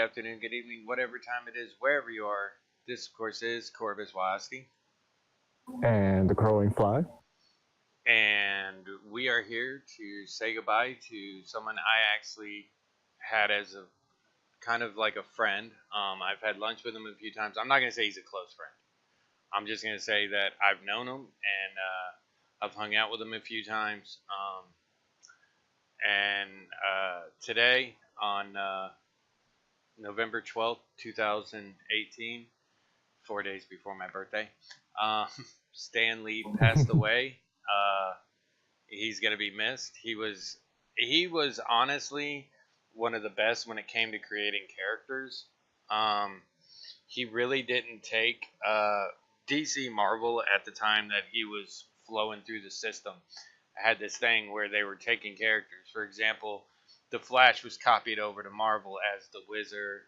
afternoon, good evening, whatever time it is, wherever you are. This, of course, is Corvus Wayasti, And the crowing fly. and we are here to say goodbye to someone I actually had as a kind of like a friend. I've had lunch with him a few times. I'm not going to say he's a close friend. I'm just going to say that I've known him and I've hung out with him a few times. And today, on November 12th, 2018, 4 days before my birthday. Um, Stan Lee passed away. Uh, he's gonna be missed. He was honestly one of the best when it came to creating characters. Um, he really didn't take DC Marvel at the time that he was flowing through the system. Had this thing where they were taking characters. For example, the Flash was copied over to Marvel as the Wizard.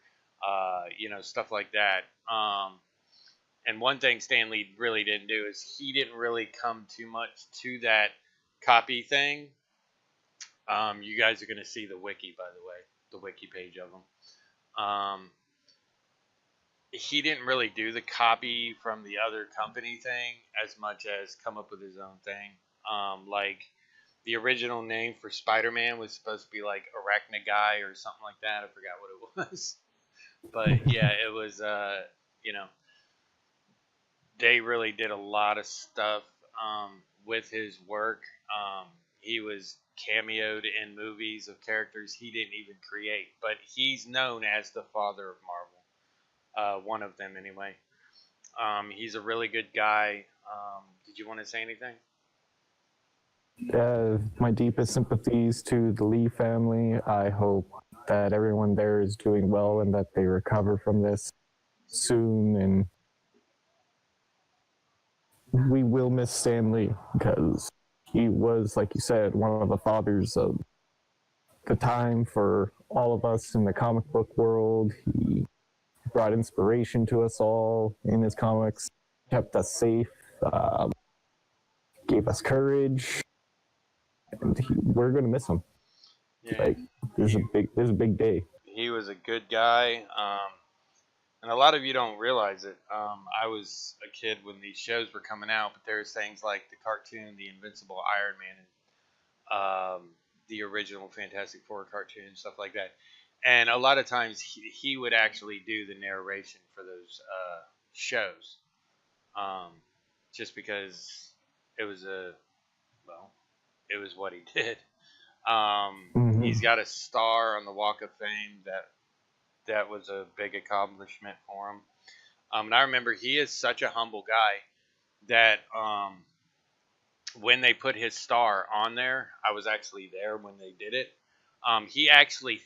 Stuff like that. And one thing Stan Lee really didn't do is he didn't really come too much to that copy thing. You guys are going to see the wiki, by the way, the wiki page of him. He didn't really do the copy from the other company thing as much as come up with his own thing. Like the original name for Spider-Man was supposed to be like Arachna Guy or something like that. I forgot what it was, but yeah, it was. You know, they really did a lot of stuff with his work. He was cameoed in movies of characters he didn't even create, but he's known as the father of Marvel. One of them, anyway. He's a really good guy. Did you want to say anything? My deepest sympathies to the Lee family. I hope that everyone there is doing well and that they recover from this soon. And we will miss Stan Lee because he was, like you said, one of the fathers of the time for all of us in the comic book world. He brought inspiration to us all in his comics, kept us safe, gave us courage, and we're gonna miss him. Yeah, Like there's a big day. he was a good guy. And a lot of you don't realize it. I was a kid when these shows were coming out, but there's things like the cartoon, the Invincible Iron Man, and the original Fantastic Four cartoon, and stuff like that. And a lot of times he would actually do the narration for those shows, um, just because it was well, it was what he did. He's got a star on the Walk of Fame that was a big accomplishment for him. And I remember he is such a humble guy that when they put his star on there, I was actually there when they did it. He actually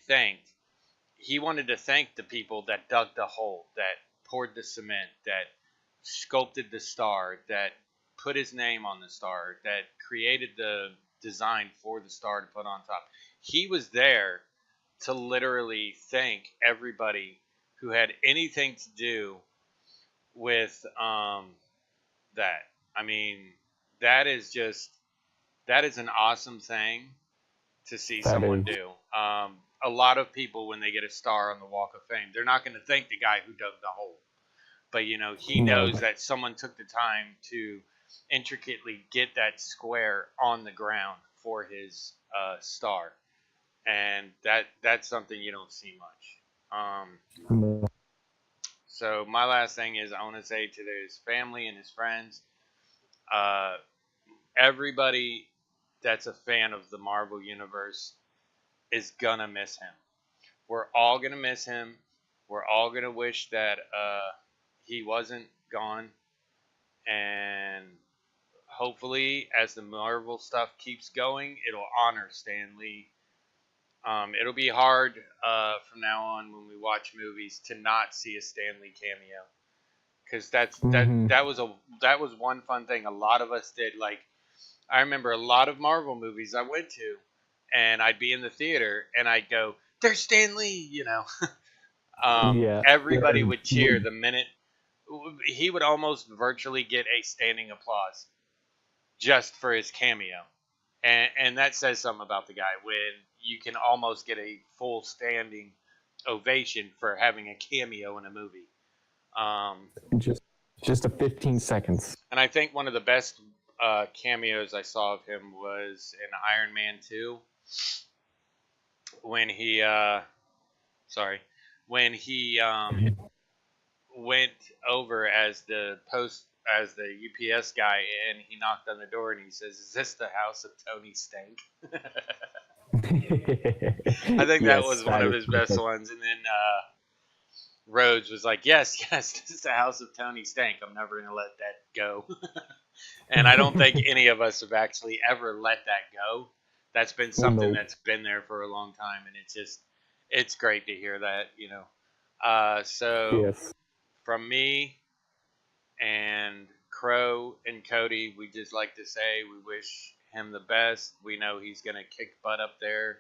he wanted to thank the people that dug the hole, that poured the cement, that sculpted the star, that put his name on the star, that created the design for the star to put on top. He was there to literally thank everybody who had anything to do with that. I mean, that is just that is an awesome thing to see That someone is do. A lot of people, when they get a star on the Walk of Fame, they're not going to thank the guy who dug the hole, but he no. knows that someone took the time to intricately get that square on the ground for his star, and that's something you don't see much. No. So my last thing is I want to say to his family and his friends, uh, everybody that's a fan of the Marvel universe is gonna miss him. We're all gonna miss him. We're all gonna wish that he wasn't gone, and hopefully, as the Marvel stuff keeps going, it'll honor Stan Lee. It'll be hard from now on when we watch movies to not see a Stan Lee cameo, because that was one fun thing a lot of us did. Like I remember a lot of Marvel movies I went to, and I'd be in the theater and I'd go, "There's Stan Lee." Yeah. Everybody would cheer the minute he would almost virtually get a standing applause just for his cameo, and that says something about the guy when you can almost get a full standing ovation for having a cameo in a movie. Um, Just just a 15 seconds. and I think one of the best cameos I saw of him was in Iron Man 2 when he sorry when he went over as the UPS guy, and he knocked on the door and he says, "Is this the house of Tony Stank?" I think that Yes, was one that of is his best perfect. ones. And then Rhodes was like, "Yes, yes, this is the house of Tony Stank. I'm never going to let that go." And I don't think any of us have actually ever let that go. That's been something Nope. that's been there for a long time, and it's great to hear that, So Yes. from me and Crow and Cody, we just like to say we wish him the best. We know he's going to kick butt up there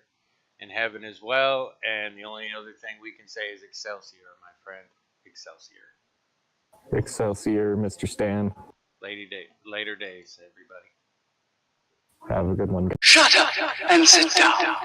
in heaven as well. And the only other thing we can say is Excelsior, my friend. Excelsior. Excelsior, Mr. Stan. Later days, everybody. Have a good one. Shut up and sit down.